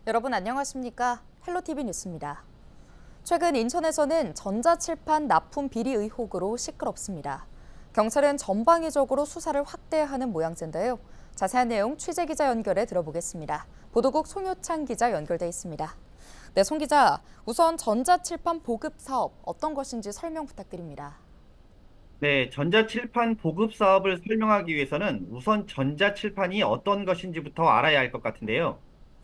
여러분 안녕하십니까? 헬로티비 뉴스입니다. 최근 인천에서는 전자칠판 납품 비리 의혹으로 시끄럽습니다. 경찰은 전방위적으로 수사를 확대하는 모양새인데요. 자세한 내용 취재기자 연결해 들어보겠습니다. 보도국 송효창 기자 연결돼 있습니다. 네, 송 기자, 우선 전자칠판 보급 사업 어떤 것인지 설명 부탁드립니다. 네, 전자칠판 보급 사업을 설명하기 위해서는 우선 전자칠판이 어떤 것인지부터 알아야 할 것 같은데요.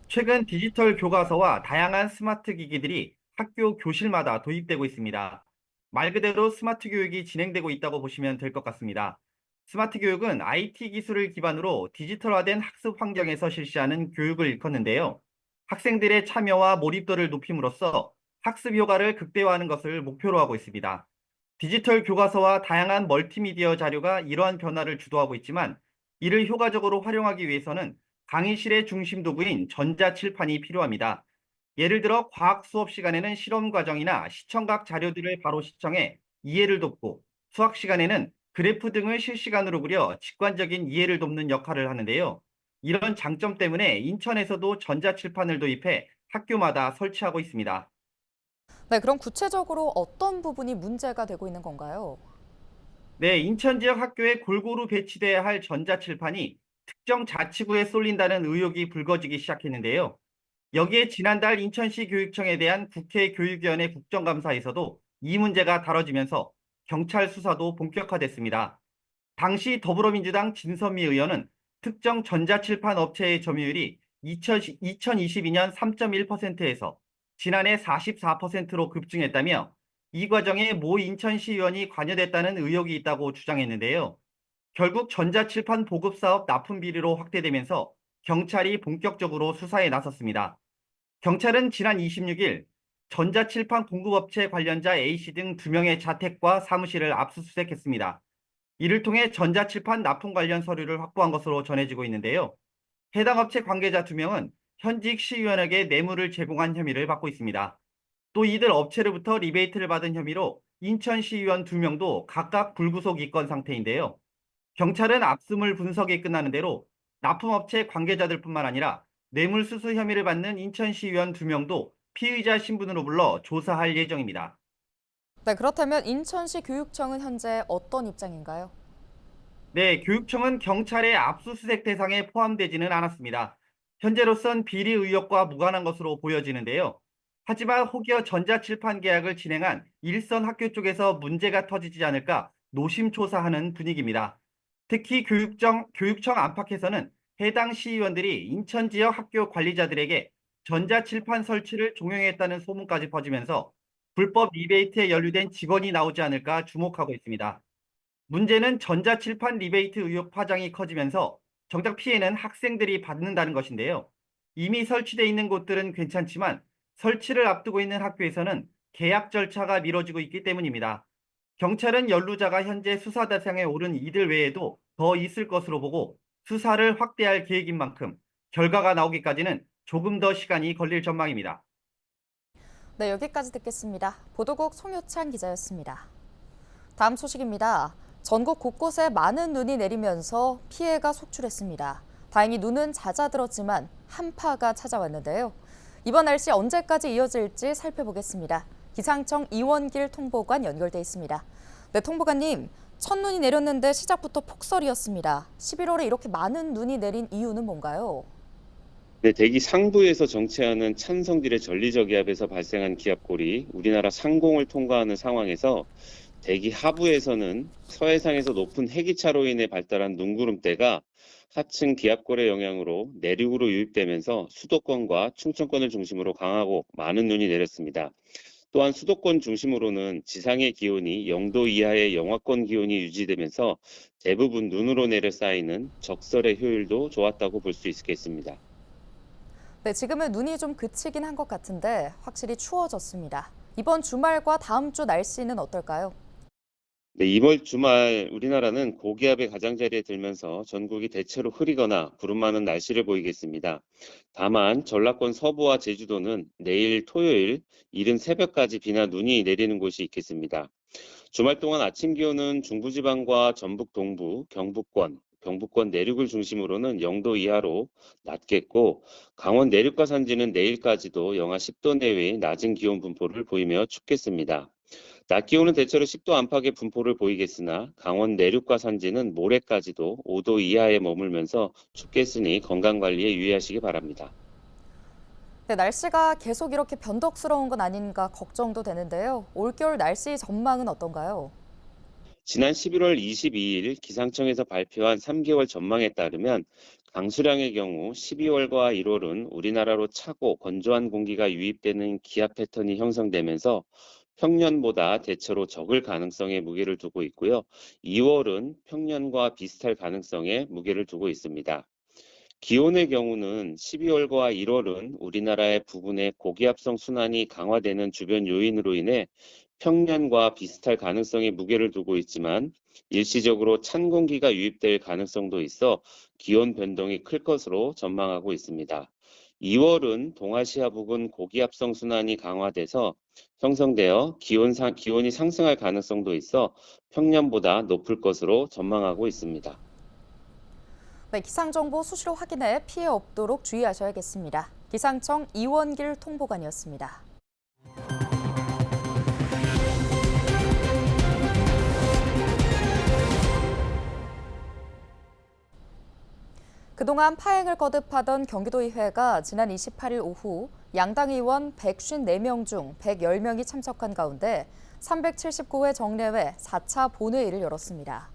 최근 디지털 교과서와 다양한 스마트 기기들이 학교 교실마다 도입되고 있습니다. 말 그대로 스마트 교육이 진행되고 있다고 보시면 될 것 같습니다. 스마트 교육은 IT 기술을 기반으로 디지털화된 학습 환경에서 실시하는 교육을 일컫는데요. 학생들의 참여와 몰입도를 높임으로써 학습 효과를 극대화하는 것을 목표로 하고 있습니다. 디지털 교과서와 다양한 멀티미디어 자료가 이러한 변화를 주도하고 있지만 이를 효과적으로 활용하기 위해서는 강의실의 중심 도구인 전자칠판이 필요합니다. 예를 들어 과학 수업 시간에는 실험 과정이나 시청각 자료들을 바로 시청해 이해를 돕고 수학 시간에는 그래프 등을 실시간으로 그려 직관적인 이해를 돕는 역할을 하는데요. 이런 장점 때문에 인천에서도 전자칠판을 도입해 학교마다 설치하고 있습니다. 네, 그럼 구체적으로 어떤 부분이 문제가 되고 있는 건가요? 네, 인천 지역 학교에 골고루 배치돼야 할 전자칠판이 특정 자치구에 쏠린다는 의혹이 불거지기 시작했는데요. 여기에 지난달 인천시 교육청에 대한 국회 교육위원회 국정감사에서도 이 문제가 다뤄지면서 경찰 수사도 본격화됐습니다. 당시 더불어민주당 진선미 의원은 특정 전자칠판 업체의 점유율이 2022년 3.1%에서 지난해 44%로 급증했다며 이 과정에 모 인천시의원이 관여됐다는 의혹이 있다고 주장했는데요. 결국 전자칠판 보급 사업 납품 비리로 확대되면서 경찰이 본격적으로 수사에 나섰습니다. 경찰은 지난 26일 전자칠판 공급업체 관련자 A씨 등 2명의 자택과 사무실을 압수수색했습니다. 이를 통해 전자칠판 납품 관련 서류를 확보한 것으로 전해지고 있는데요. 해당 업체 관계자 2명은 현직 시의원에게 뇌물을 제공한 혐의를 받고 있습니다. 또 이들 업체로부터 리베이트를 받은 혐의로 인천시의원 2명도 각각 불구속 입건 상태인데요. 경찰은 압수물 분석이 끝나는 대로 납품업체 관계자들뿐만 아니라 뇌물수수 혐의를 받는 인천시의원 2명도 피의자 신분으로 불러 조사할 예정입니다. 네, 그렇다면 인천시 교육청은 현재 어떤 입장인가요? 네, 교육청은 경찰의 압수수색 대상에 포함되지는 않았습니다. 현재로선 비리 의혹과 무관한 것으로 보여지는데요. 하지만 혹여 전자칠판 계약을 진행한 일선 학교 쪽에서 문제가 터지지 않을까 노심초사하는 분위기입니다. 특히 교육청 안팎에서는 해당 시의원들이 인천 지역 학교 관리자들에게 전자칠판 설치를 종용했다는 소문까지 퍼지면서 불법 리베이트에 연루된 직원이 나오지 않을까 주목하고 있습니다. 문제는 전자칠판 리베이트 의혹 파장이 커지면서 정작 피해는 학생들이 받는다는 것인데요. 이미 설치돼 있는 곳들은 괜찮지만 설치를 앞두고 있는 학교에서는 계약 절차가 미뤄지고 있기 때문입니다. 경찰은 연루자가 현재 수사 대상에 오른 이들 외에도 더 있을 것으로 보고 수사를 확대할 계획인 만큼 결과가 나오기까지는 조금 더 시간이 걸릴 전망입니다. 네, 여기까지 듣겠습니다. 보도국 송효창 기자였습니다. 다음 소식입니다. 전국 곳곳에 많은 눈이 내리면서 피해가 속출했습니다. 다행히 눈은 잦아들었지만 한파가 찾아왔는데요. 이번 날씨 언제까지 이어질지 살펴보겠습니다. 기상청 이원길 통보관 연결돼 있습니다. 네, 통보관님, 첫눈이 내렸는데 시작부터 폭설이었습니다. 11월에 이렇게 많은 눈이 내린 이유는 뭔가요? 네, 대기 상부에서 정체하는 찬성질의 전리저기압에서 발생한 기압골이 우리나라 상공을 통과하는 상황에서 대기 하부에서는 서해상에서 높은 해기차로 인해 발달한 눈구름대가 하층 기압골의 영향으로 내륙으로 유입되면서 수도권과 충청권을 중심으로 강하고 많은 눈이 내렸습니다. 또한 수도권 중심으로는 지상의 기온이 0도 이하의 영하권 기온이 유지되면서 대부분 눈으로 내려 쌓이는 적설의 효율도 좋았다고 볼 수 있겠습니다. 네, 지금은 눈이 좀 그치긴 한 것 같은데 확실히 추워졌습니다. 이번 주말과 다음 주 날씨는 어떨까요? 네, 이번 주말 우리나라는 고기압의 가장자리에 들면서 전국이 대체로 흐리거나 구름 많은 날씨를 보이겠습니다. 다만 전라권 서부와 제주도는 내일 토요일 이른 새벽까지 비나 눈이 내리는 곳이 있겠습니다. 주말 동안 아침 기온은 중부지방과 전북 동부, 경북권, 경북권 내륙을 중심으로는 0도 이하로 낮겠고 강원 내륙과 산지는 내일까지도 영하 10도 내외의 낮은 기온 분포를 보이며 춥겠습니다. 낮 기온은 대체로 10도 안팎의 분포를 보이겠으나 강원 내륙과 산지는 모레까지도 5도 이하에 머물면서 춥겠으니 건강관리에 유의하시기 바랍니다. 네, 날씨가 계속 이렇게 변덕스러운 건 아닌가 걱정도 되는데요. 올겨울 날씨 전망은 어떤가요? 지난 11월 22일 기상청에서 발표한 3개월 전망에 따르면 강수량의 경우 12월과 1월은 우리나라로 차고 건조한 공기가 유입되는 기압 패턴이 형성되면서 평년보다 대체로 적을 가능성에 무게를 두고 있고요. 2월은 평년과 비슷할 가능성에 무게를 두고 있습니다. 기온의 경우는 12월과 1월은 우리나라의 부분의 고기압성 순환이 강화되는 주변 요인으로 인해 평년과 비슷할 가능성에 무게를 두고 있지만 일시적으로 찬 공기가 유입될 가능성도 있어 기온 변동이 클 것으로 전망하고 있습니다. 2월은 동아시아 부근 고기압성 순환이 강화돼서 형성되어 기온이 상승할 가능성도 있어 평년보다 높을 것으로 전망하고 있습니다. 네, 기상정보 수시로 확인해 피해 없도록 주의하셔야겠습니다. 기상청 이원길 통보관이었습니다. 그동안 파행을 거듭하던 경기도의회가 지난 28일 오후 양당 의원 154명 중 110명이 참석한 가운데 379회 정례회 4차 본회의를 열었습니다.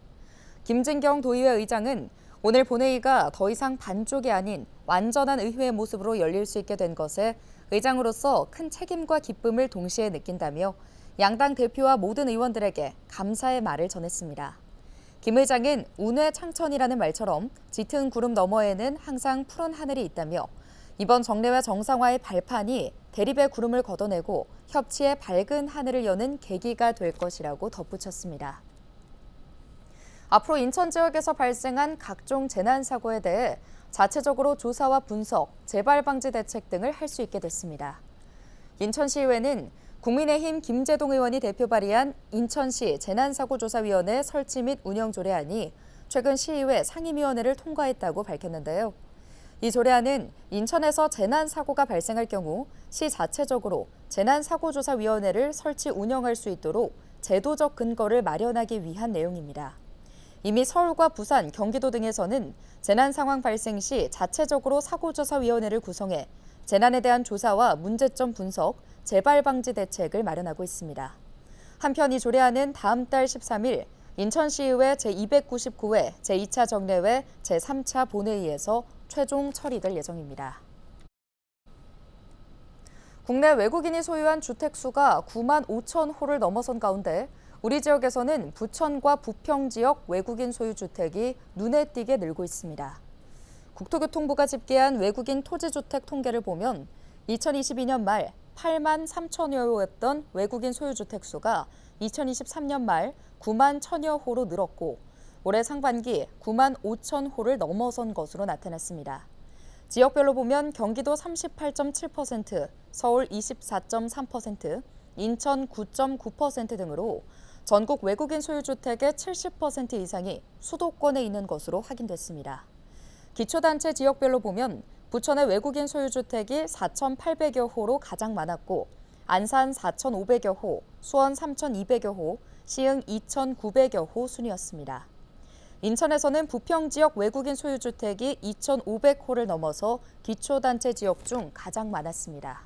김진경 도의회 의장은 오늘 본회의가 더 이상 반쪽이 아닌 완전한 의회의 모습으로 열릴 수 있게 된 것에 의장으로서 큰 책임과 기쁨을 동시에 느낀다며 양당 대표와 모든 의원들에게 감사의 말을 전했습니다. 김 의장은 운회 창천이라는 말처럼 짙은 구름 너머에는 항상 푸른 하늘이 있다며 이번 정례회 정상화의 발판이 대립의 구름을 걷어내고 협치의 밝은 하늘을 여는 계기가 될 것이라고 덧붙였습니다. 앞으로 인천 지역에서 발생한 각종 재난사고에 대해 자체적으로 조사와 분석, 재발 방지 대책 등을 할 수 있게 됐습니다. 인천시의회는 국민의힘 김재동 의원이 대표 발의한 인천시 재난사고조사위원회 설치 및 운영 조례안이 최근 시의회 상임위원회를 통과했다고 밝혔는데요. 이 조례안은 인천에서 재난사고가 발생할 경우 시 자체적으로 재난사고조사위원회를 설치 운영할 수 있도록 제도적 근거를 마련하기 위한 내용입니다. 이미 서울과 부산, 경기도 등에서는 재난 상황 발생 시 자체적으로 사고조사위원회를 구성해 재난에 대한 조사와 문제점 분석, 재발 방지 대책을 마련하고 있습니다. 한편 이 조례안은 다음 달 13일 인천시의회 제299회 제2차 정례회 제3차 본회의에서 최종 처리될 예정입니다. 국내 외국인이 소유한 주택 수가 9만 5천 호를 넘어선 가운데 우리 지역에서는 부천과 부평 지역 외국인 소유 주택이 눈에 띄게 늘고 있습니다. 국토교통부가 집계한 외국인 토지주택 통계를 보면 2022년 말 8만 3천여 호였던 외국인 소유 주택 수가 2023년 말 9만 1천여 호로 늘었고 올해 상반기 9만 5천 호를 넘어선 것으로 나타났습니다. 지역별로 보면 경기도 38.7%, 서울 24.3%, 인천 9.9% 등으로 전국 외국인 소유 주택의 70% 이상이 수도권에 있는 것으로 확인됐습니다. 기초단체 지역별로 보면 부천의 외국인 소유 주택이 4,800여 호로 가장 많았고 안산 4,500여 호, 수원 3,200여 호, 시흥 2,900여 호 순이었습니다. 인천에서는 부평 지역 외국인 소유 주택이 2,500호를 넘어서 기초단체 지역 중 가장 많았습니다.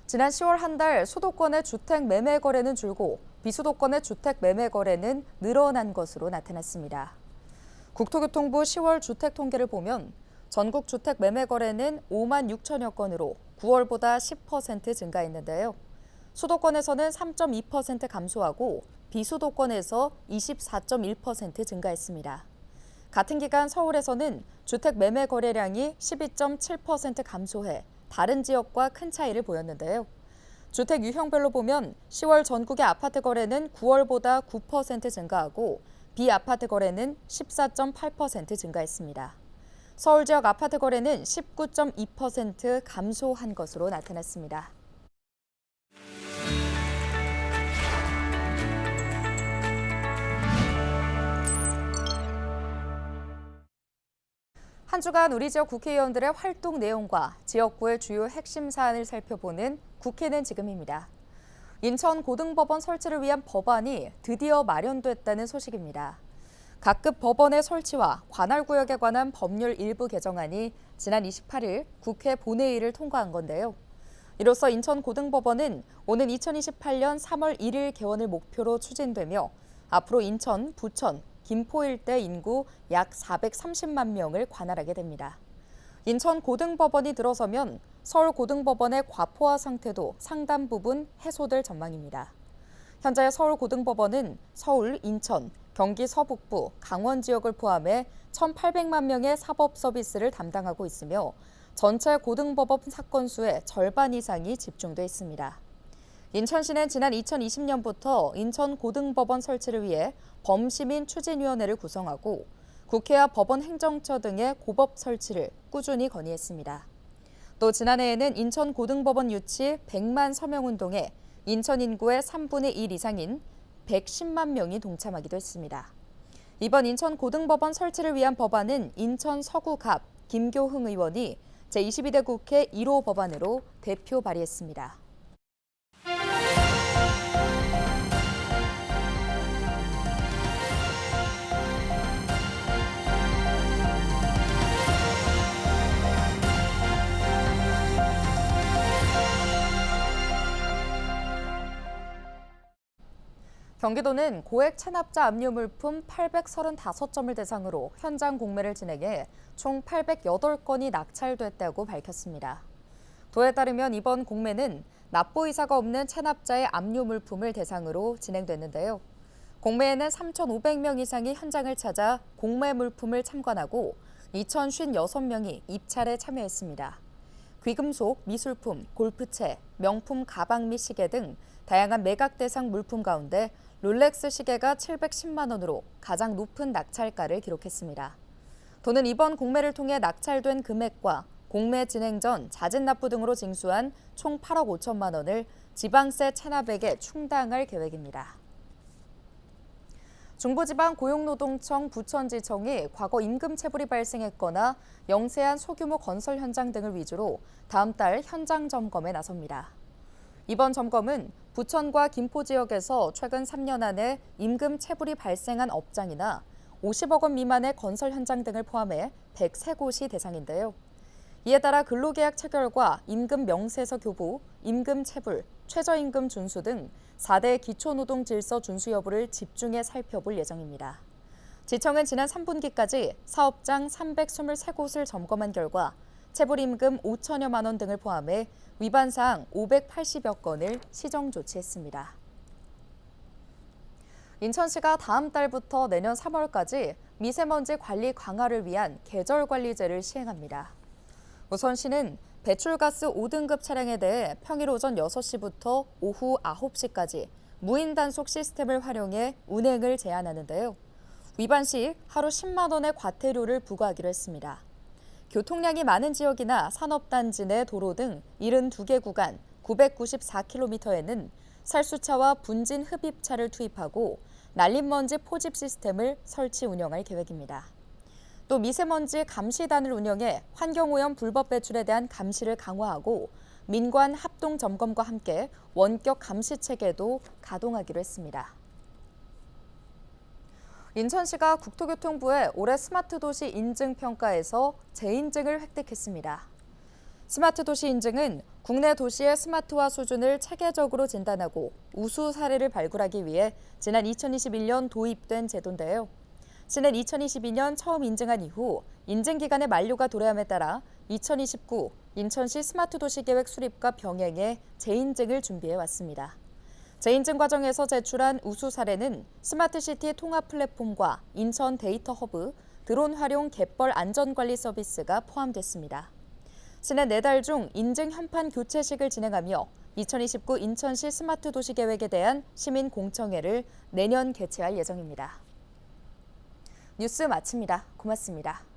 지난 10월 한 달 수도권의 주택 매매 거래는 줄고 비수도권의 주택 매매 거래는 늘어난 것으로 나타났습니다. 국토교통부 10월 주택 통계를 보면 전국 주택 매매 거래는 5만 6천여 건으로 9월보다 10% 증가했는데요. 수도권에서는 3.2% 감소하고 비수도권에서 24.1% 증가했습니다. 같은 기간 서울에서는 주택 매매 거래량이 12.7% 감소해 다른 지역과 큰 차이를 보였는데요. 주택 유형별로 보면 10월 전국의 아파트 거래는 9월보다 9% 증가하고 비아파트 거래는 14.8% 증가했습니다. 서울 지역 아파트 거래는 19.2% 감소한 것으로 나타났습니다. 한 주간 우리 지역 국회의원들의 활동 내용과 지역구의 주요 핵심 사안을 살펴보는 국회는 지금입니다. 인천고등법원 설치를 위한 법안이 드디어 마련됐다는 소식입니다. 각급 법원의 설치와 관할구역에 관한 법률 일부 개정안이 지난 28일 국회 본회의를 통과한 건데요. 이로써 인천고등법원은 오는 2028년 3월 1일 개원을 목표로 추진되며 앞으로 인천, 부천, 김포 일대 인구 약 430만 명을 관할하게 됩니다. 인천고등법원이 들어서면 서울고등법원의 과포화 상태도 상당 부분 해소될 전망입니다. 현재 서울고등법원은 서울, 인천, 경기 서북부, 강원 지역을 포함해 1,800만 명의 사법 서비스를 담당하고 있으며 전체 고등법원 사건 수의 절반 이상이 집중돼 있습니다. 인천시는 지난 2020년부터 인천고등법원 설치를 위해 범시민 추진위원회를 구성하고 국회와 법원 행정처 등의 고법 설치를 꾸준히 건의했습니다. 또 지난해에는 인천고등법원 유치 100만 서명운동에 인천 인구의 3분의 1 이상인 110만 명이 동참하기도 했습니다. 이번 인천고등법원 설치를 위한 법안은 인천 서구갑 김교흥 의원이 제22대 국회 1호 법안으로 대표 발의했습니다. 경기도는 고액 체납자 압류 물품 835점을 대상으로 현장 공매를 진행해 총 808건이 낙찰됐다고 밝혔습니다. 도에 따르면 이번 공매는 납부 의사가 없는 체납자의 압류 물품을 대상으로 진행됐는데요. 공매에는 3,500명 이상이 현장을 찾아 공매 물품을 참관하고 2,056명이 입찰에 참여했습니다. 귀금속, 미술품, 골프채, 명품 가방 및 시계 등 다양한 매각 대상 물품 가운데 롤렉스 시계가 710만 원으로 가장 높은 낙찰가를 기록했습니다. 도는 이번 공매를 통해 낙찰된 금액과 공매 진행 전 자진 납부 등으로 징수한 총 8억 5천만 원을 지방세 체납액에 충당할 계획입니다. 중부지방고용노동청 부천지청이 과거 임금 체불이 발생했거나 영세한 소규모 건설 현장 등을 위주로 다음 달 현장 점검에 나섭니다. 이번 점검은 부천과 김포 지역에서 최근 3년 안에 임금 체불이 발생한 업장이나 50억 원 미만의 건설 현장 등을 포함해 103곳이 대상인데요. 이에 따라 근로계약 체결과 임금 명세서 교부, 임금 체불, 최저임금 준수 등 4대 기초노동질서 준수 여부를 집중해 살펴볼 예정입니다. 지청은 지난 3분기까지 사업장 323곳을 점검한 결과 체불임금 5천여만 원 등을 포함해 위반 사항 580여 건을 시정 조치했습니다. 인천시가 다음 달부터 내년 3월까지 미세먼지 관리 강화를 위한 계절관리제를 시행합니다. 우선 시는 배출가스 5등급 차량에 대해 평일 오전 6시부터 오후 9시까지 무인 단속 시스템을 활용해 운행을 제한하는데요. 위반 시 하루 10만 원의 과태료를 부과하기로 했습니다. 교통량이 많은 지역이나 산업단지 내 도로 등 72개 구간 994km에는 살수차와 분진 흡입차를 투입하고 날림먼지 포집 시스템을 설치 운영할 계획입니다. 또 미세먼지 감시단을 운영해 환경오염 불법 배출에 대한 감시를 강화하고 민관 합동 점검과 함께 원격 감시 체계도 가동하기로 했습니다. 인천시가 국토교통부의 올해 스마트 도시 인증 평가에서 재인증을 획득했습니다. 스마트 도시 인증은 국내 도시의 스마트화 수준을 체계적으로 진단하고 우수 사례를 발굴하기 위해 지난 2021년 도입된 제도인데요. 시는 2022년 처음 인증한 이후 인증 기간의 만료가 도래함에 따라 2029 인천시 스마트 도시 계획 수립과 병행해 재인증을 준비해 왔습니다. 재인증 과정에서 제출한 우수 사례는 스마트시티 통합 플랫폼과 인천 데이터 허브, 드론 활용 갯벌 안전관리 서비스가 포함됐습니다. 시는 4달 중 인증 현판 교체식을 진행하며 2029 인천시 스마트 도시 계획에 대한 시민 공청회를 내년 개최할 예정입니다. 뉴스 마칩니다. 고맙습니다.